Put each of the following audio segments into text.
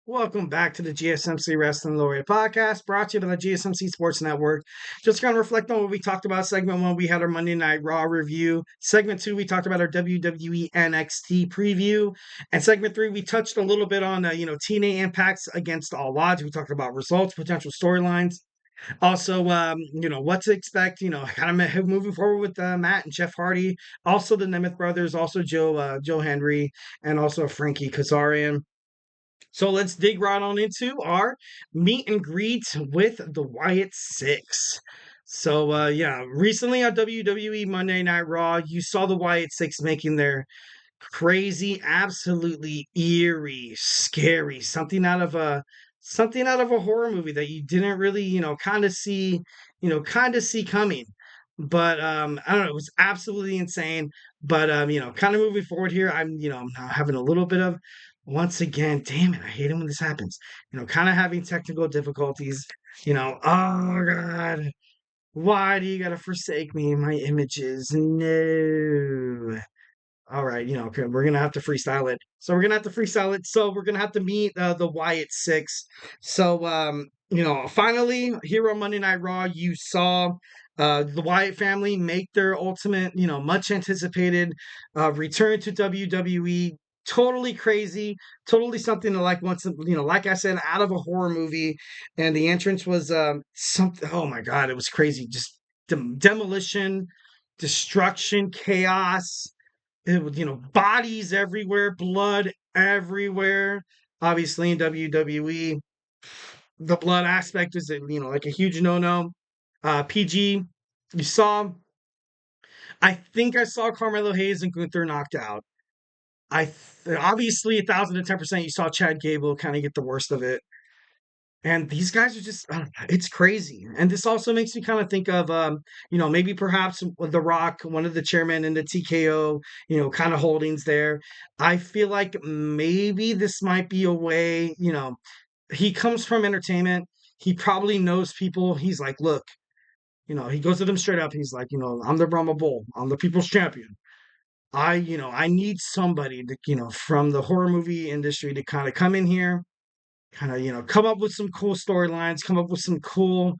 Welcome back to the GSMC Wrestling Laureate Podcast, brought to you by the GSMC Sports Network. Just going to reflect on what we talked about. Segment 1, we had our Monday Night Raw review. Segment 2, we talked about our WWE NXT preview. And segment 3, we touched a little bit on, TNA impacts against all odds. We talked about results, potential storylines. Also, what to expect, kind of moving forward with Matt and Jeff Hardy. Also, the Nemeth brothers, also Joe Henry, and also Frankie Kazarian. So let's dig right on into our meet and greet with the Wyatt Six. So recently on WWE Monday Night Raw, you saw the Wyatt Six making their crazy, absolutely eerie, scary, something out of a horror movie that you didn't really, kind of see coming. But I don't know, it was absolutely insane. But kind of moving forward here, I'm now having a little bit of once again, damn it, I hate it when this happens. Kind of having technical difficulties. Oh God, why do you gotta forsake me in my images? No. All right, okay, we're gonna have to freestyle it. So we're gonna have to freestyle it. So we're gonna have to meet the Wyatt Six. So finally here on Monday Night Raw, you saw the Wyatt family make their ultimate, much anticipated return to WWE. Totally crazy, totally something to like once, like I said, out of a horror movie. And the entrance was something. Oh my God, it was crazy. Just demolition, destruction, chaos. It was, bodies everywhere, blood everywhere. Obviously, in WWE, the blood aspect is, like a huge no-no. PG, you saw. I think I saw Carmelo Hayes and Gunther knocked out. Obviously 1,010%. You saw Chad Gable kind of get the worst of it. And these guys are just, I don't know, it's crazy. And this also makes me kind of think of, maybe perhaps The Rock, one of the chairmen in the TKO, kind of holdings there. I feel like maybe this might be a way, he comes from entertainment. He probably knows people. He's like, look, he goes to them straight up. He's like, I'm the Brahma Bull. I'm the people's champion. I need somebody to, from the horror movie industry to kind of come in here, kind of come up with some cool storylines, come up with some cool,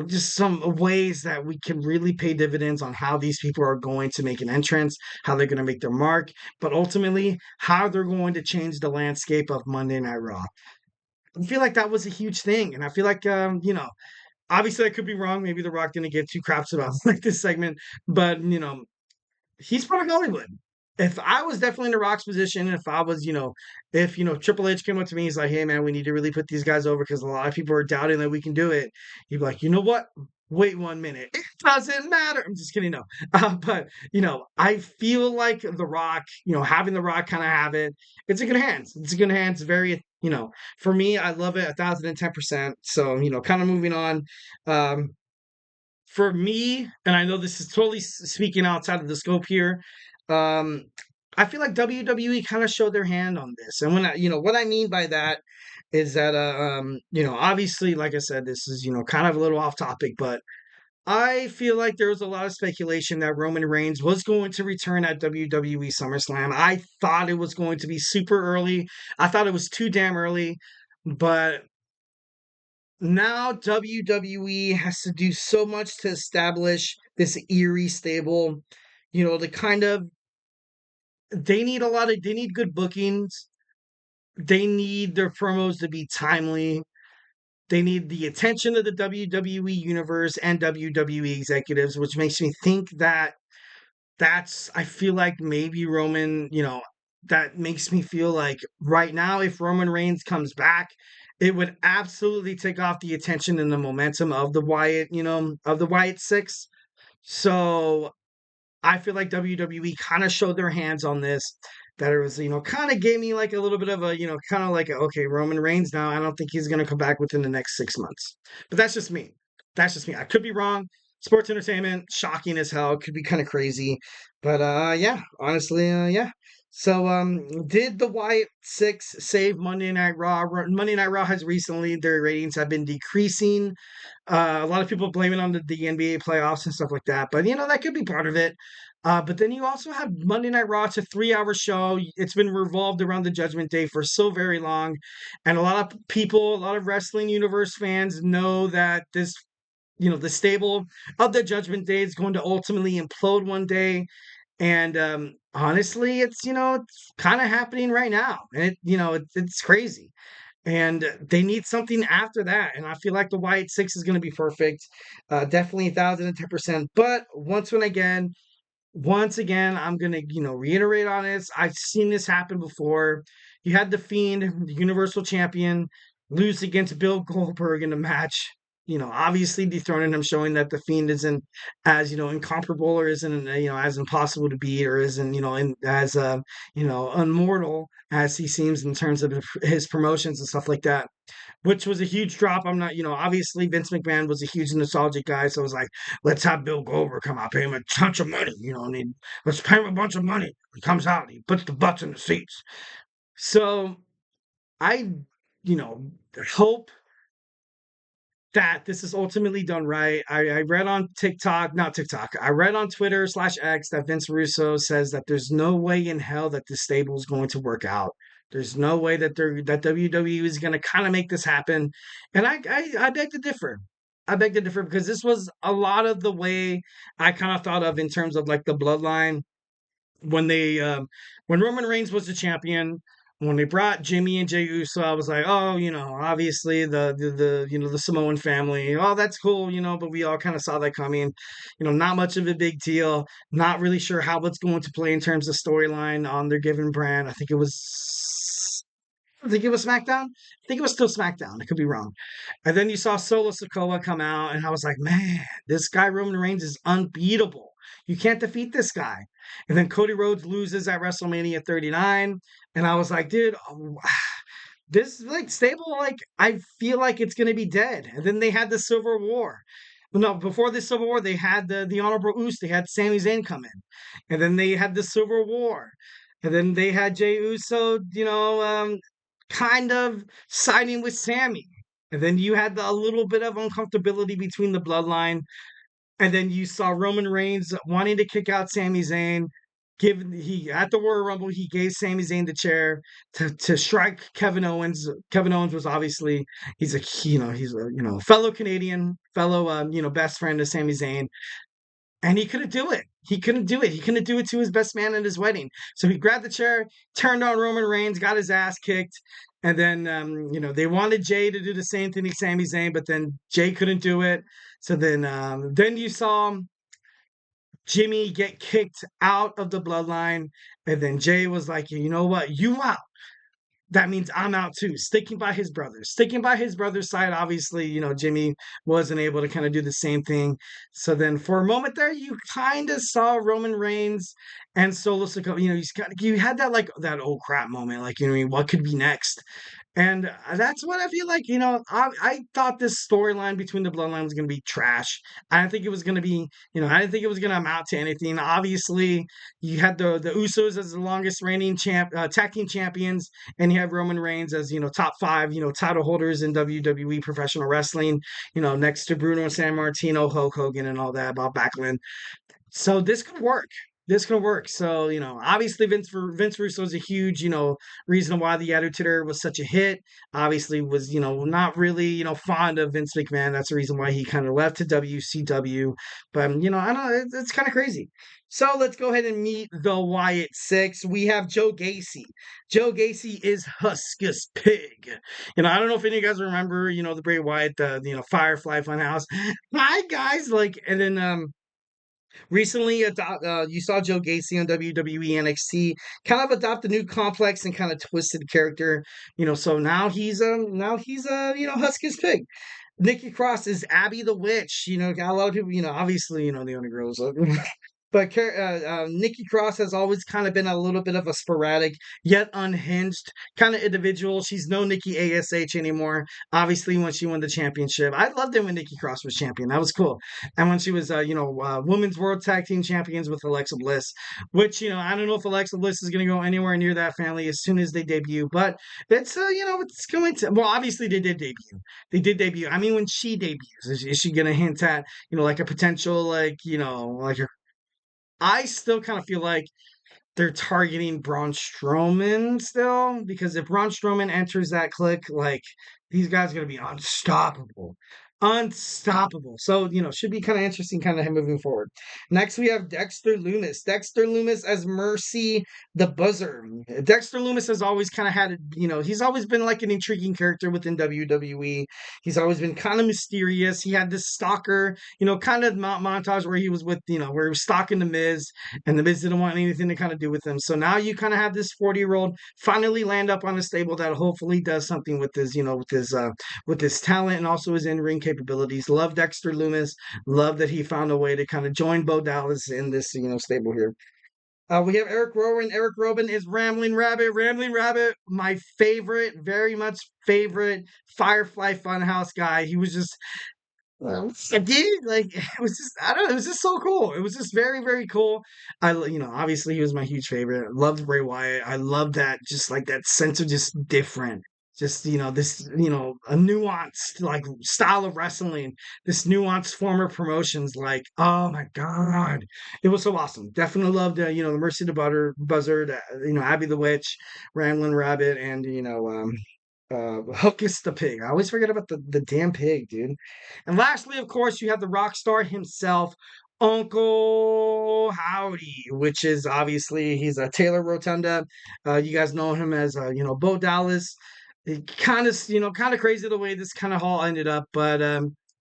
just some ways that we can really pay dividends on how these people are going to make an entrance, how they're going to make their mark, but ultimately how they're going to change the landscape of Monday Night Raw. I feel like that was a huge thing, and I feel like obviously I could be wrong. Maybe The Rock didn't give two craps about like this segment, but he's from Hollywood. If I was definitely in the Rock's position, if I was, if Triple H came up to me, he's like, "Hey man, we need to really put these guys over because a lot of people are doubting that we can do it." He'd be like, "You know what? Wait 1 minute. It doesn't matter." I'm just kidding, no. But I feel like The Rock, having The Rock kind of have it, it's in good hands. It's in good hands. Very, for me, I love it 1,010%. So kind of moving on. Um, for me, and I know this is totally speaking outside of the scope here, um, I feel like WWE kind of showed their hand on this. And when what I mean by that is that, obviously, like I said, this is, kind of a little off topic, but I feel like there was a lot of speculation that Roman Reigns was going to return at WWE SummerSlam. I thought it was going to be super early. I thought it was too damn early, but now WWE has to do so much to establish this eerie stable. The kind of they need good bookings. They need their promos to be timely. They need the attention of the WWE universe and WWE executives, which makes me think that I feel like maybe Roman, that makes me feel like right now, if Roman Reigns comes back, it would absolutely take off the attention and the momentum of the Wyatt, of the Wyatt Six. So I feel like WWE kind of showed their hands on this. That it was, kind of gave me like a little bit of a, kind of like, okay, Roman Reigns now, I don't think he's going to come back within the next 6 months. But that's just me. That's just me. I could be wrong. Sports entertainment, shocking as hell. Could be kind of crazy. But yeah, honestly, yeah. So, did the Wyatt Six save Monday Night Raw? Monday Night Raw has recently, their ratings have been decreasing. A lot of people blame it on the NBA playoffs and stuff like that, but that could be part of it. But then you also have Monday Night Raw. It's a 3-hour show. It's been revolved around the Judgment Day for so very long, and a lot of people, a lot of wrestling universe fans know that the stable of the Judgment Day is going to ultimately implode one day. And honestly, it's kind of happening right now, and it's crazy. And they need something after that, and I feel like the Wyatt Six is going to be perfect, definitely 1,010%. But once again, I'm gonna reiterate on this. I've seen this happen before. You had the Fiend, the Universal Champion, lose against Bill Goldberg in a match. Obviously dethroning him, showing that the Fiend isn't as incomparable, or isn't as impossible to beat, or isn't as immortal as he seems in terms of his promotions and stuff like that, which was a huge drop. I'm not, obviously Vince McMahon was a huge nostalgic guy, so I was like, let's have Bill Goldberg come out, pay him a bunch of money, let's pay him a bunch of money. He comes out, he puts the butts in the seats. So I, hope that this is ultimately done right. I read on TikTok, not TikTok, I read on Twitter/X that Vince Russo says that there's no way in hell that this stable is going to work out. There's no way that WWE is going to kind of make this happen. And I beg to differ. I beg to differ, because this was a lot of the way I kind of thought of in terms of like the bloodline when when Roman Reigns was the champion, when they brought Jimmy and Jey Uso, I was like, oh, obviously the Samoan family, oh, that's cool, but we all kind of saw that coming, not much of a big deal, not really sure how it's going to play in terms of storyline on their given brand. I think it was SmackDown. I think it was still SmackDown. I could be wrong. And then you saw Solo Sikoa come out, and I was like, man, this guy Roman Reigns is unbeatable. You can't defeat this guy. And then Cody Rhodes loses at WrestleMania 39, and I was like, dude, this like stable, like I feel like it's gonna be dead. And then they had the Civil War. Well, no, before the Civil War, they had the Honorable Uso. They had Sami Zayn come in, and then they had the Civil War, and then they had Jey Uso, kind of siding with Sammy. And then you had a little bit of uncomfortability between the bloodline. And then you saw Roman Reigns wanting to kick out Sami Zayn. He at the Royal Rumble, he gave Sami Zayn the chair to strike Kevin Owens. Kevin Owens was obviously, he's a fellow Canadian, fellow best friend of Sami Zayn, and he couldn't do it. He couldn't do it. He couldn't do it to his best man at his wedding. So he grabbed the chair, turned on Roman Reigns, got his ass kicked. And then, they wanted Jay to do the same thing to Sami Zayn, but then Jay couldn't do it. So then you saw Jimmy get kicked out of the bloodline. And then Jay was like, you know what? You out, that means I'm out too. Sticking by his brother, sticking by his brother's side. Obviously, Jimmy wasn't able to kind of do the same thing. So then for a moment there, you kind of saw Roman Reigns and Solo Sikoa. You had that like that oh crap moment, like what could be next. And that's what I feel like. I thought this storyline between the bloodline was going to be trash. I didn't think it was going to be, I didn't think it was going to amount to anything. Obviously, you had the Usos as the longest reigning tag team champions, and you have Roman Reigns as top 5 title holders in WWE professional wrestling. Next to Bruno Sammartino, Hulk Hogan, and all that, Bob Backlund. So this could work. This could work. So, obviously Vince Russo is a huge, reason why the Attitude Era was such a hit. Obviously was, not really, fond of Vince McMahon. That's the reason why he kind of left to WCW. But, I don't know, it's kind of crazy. So let's go ahead and meet the Wyatt Six. We have Joe Gacy. Joe Gacy is Huskus Pig. I don't know if any of you guys remember, the Bray Wyatt, the Firefly Funhouse. Hi guys, and then recently, you saw Joe Gacy on WWE NXT kind of adopt a new complex and kind of twisted character. So now he's Husky's pig. Nikki Cross is Abby the Witch. Got a lot of people. Obviously, the only girls. But Nikki Cross has always kind of been a little bit of a sporadic, yet unhinged kind of individual. She's no Nikki ASH anymore. Obviously, when she won the championship, I loved it when Nikki Cross was champion. That was cool. And when she was, Women's World Tag Team Champions with Alexa Bliss, which I don't know if Alexa Bliss is going to go anywhere near that family as soon as they debut. But it's it's going to. Well, obviously they did debut. They did debut. I mean, when she debuts, is she going to hint at like a potential like a I still kind of feel like they're targeting Braun Strowman still because if Braun Strowman enters that clique, like these guys are going to be unstoppable. Unstoppable. So, should be kind of interesting kind of moving forward. Next, we have Dexter Loomis. Dexter Loomis as Mercy the Buzzer. Dexter Loomis has always kind of had, he's always been like an intriguing character within WWE. He's always been kind of mysterious. He had this stalker, kind of montage where he was with, where he was stalking The Miz and The Miz didn't want anything to kind of do with him. So now you kind of have this 40-year-old finally land up on a stable that hopefully does something with his, with his talent and also his in-ring capabilities. Love Dexter Loomis. Love that he found a way to kind of join Bo Dallas in this, stable here. We have Eric Rowan. Eric Rowan is Rambling Rabbit. Rambling Rabbit, my favorite, very much favorite Firefly Funhouse guy. He was just dude, like it was just I don't know, it was just so cool. It was just very, very cool. Obviously he was my huge favorite. Loved Bray Wyatt. I love that just like that sense of just different. Just this, a nuanced like style of wrestling, this nuanced form of promotions, like, oh my god. It was so awesome. Definitely loved the Mercy the Buzzard, Abby the Witch, Ramblin' Rabbit, and Hocus the Pig. I always forget about the damn pig, dude. And lastly, of course, you have the rock star himself, Uncle Howdy, which is obviously he's a Taylor Rotunda. You guys know him as Bo Dallas. It kind of crazy the way this kind of all ended up, but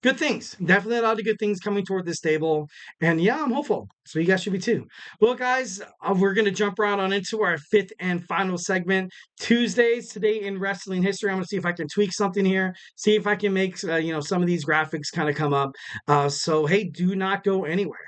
good things. Definitely a lot of good things coming toward this table. And yeah, I'm hopeful. So you guys should be too. Well, guys, we're going to jump right on into our fifth and final segment. Tuesdays today in wrestling history. I'm going to see if I can tweak something here. See if I can make some of these graphics kind of come up. So hey, do not go anywhere.